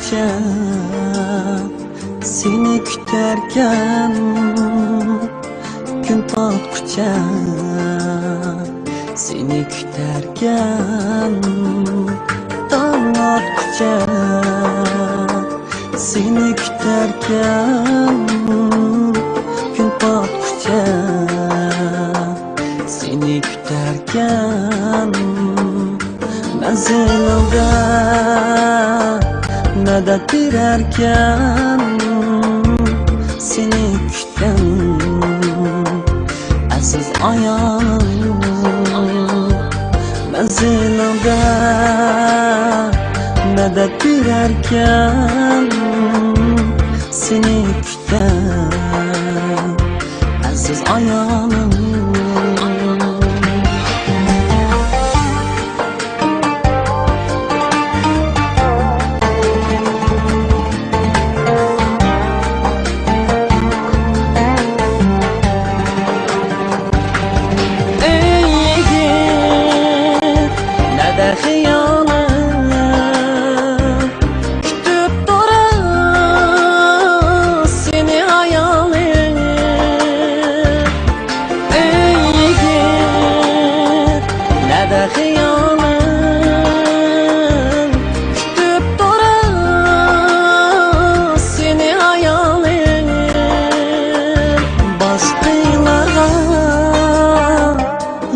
battıkça seni küterken, gün battıkça seni küterken, dam attıkça seni küterken, gün battıkça seni küterken, menzilimde medet birerken, seni küten aziz ayağım. Menzilimde medet birerken, seni küten aziz ayağım.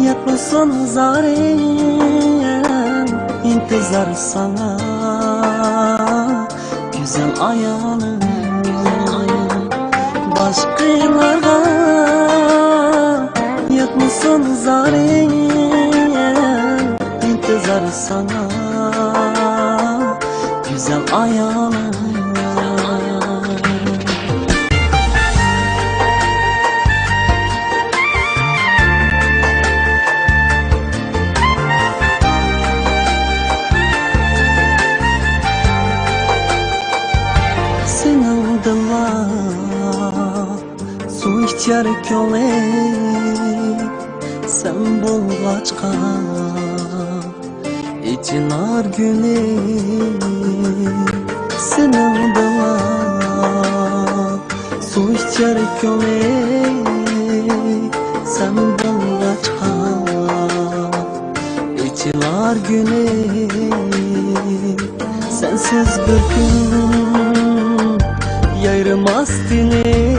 Yatmasın zarem, intizar sana güzel ayağını. Başkalarga yatmasın zarem, intizar sana güzel ayağını. Senin dilla su içer köle, sen bulgaçka için ar güle. Senin dilla su içer köle, sen bulgaçka için ar güle. Sensiz bir gün yayrımaz dili,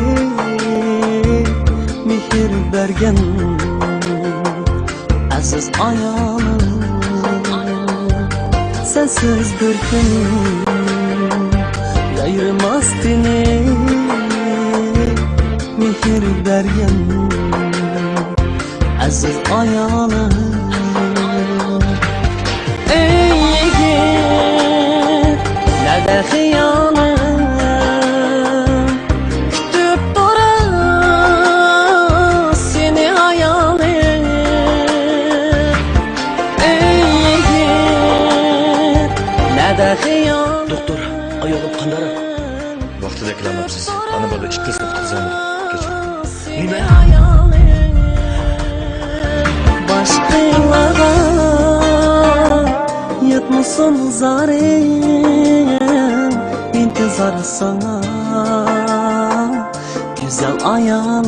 mihir bergen aziz ayağım. Sensiz bir gün yayrımaz dili, mihir bergen aziz ayağım. Ey yiğit, nerede hıyanım, doktor, ayolum qandara. Vaqtida kelmabsiz. Ana bola ikkita soat qizamiz. Kechir. Nima? Başkalarga yatmasın zarem, intizar sana güzel ayağım.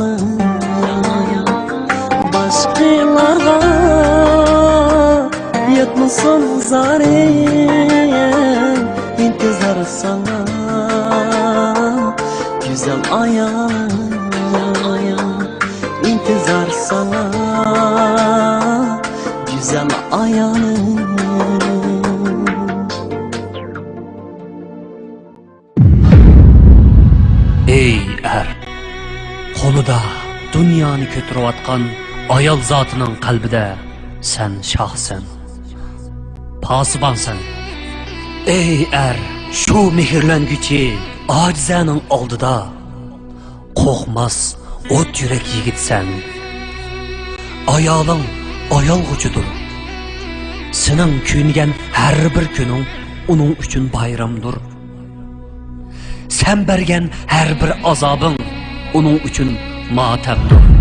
Başkalarga yatmasın zarem, intizar sana güzel ayağım. İntizar sana güzel ayağım. Ey er, qo'lida dunyoni ko'tarayotgan ayol zotining qalbida sen shohsan, posibonsan. Ey er, shu mehrlanguchi ojizaning oldida qo'rqmas o't yurak yigitsan. Ayoling ayolg'uchidir. Sening kuyingan har bir kuning uning uchun bayramdir. Sen bergan har bir azobing uning uchun motamdir.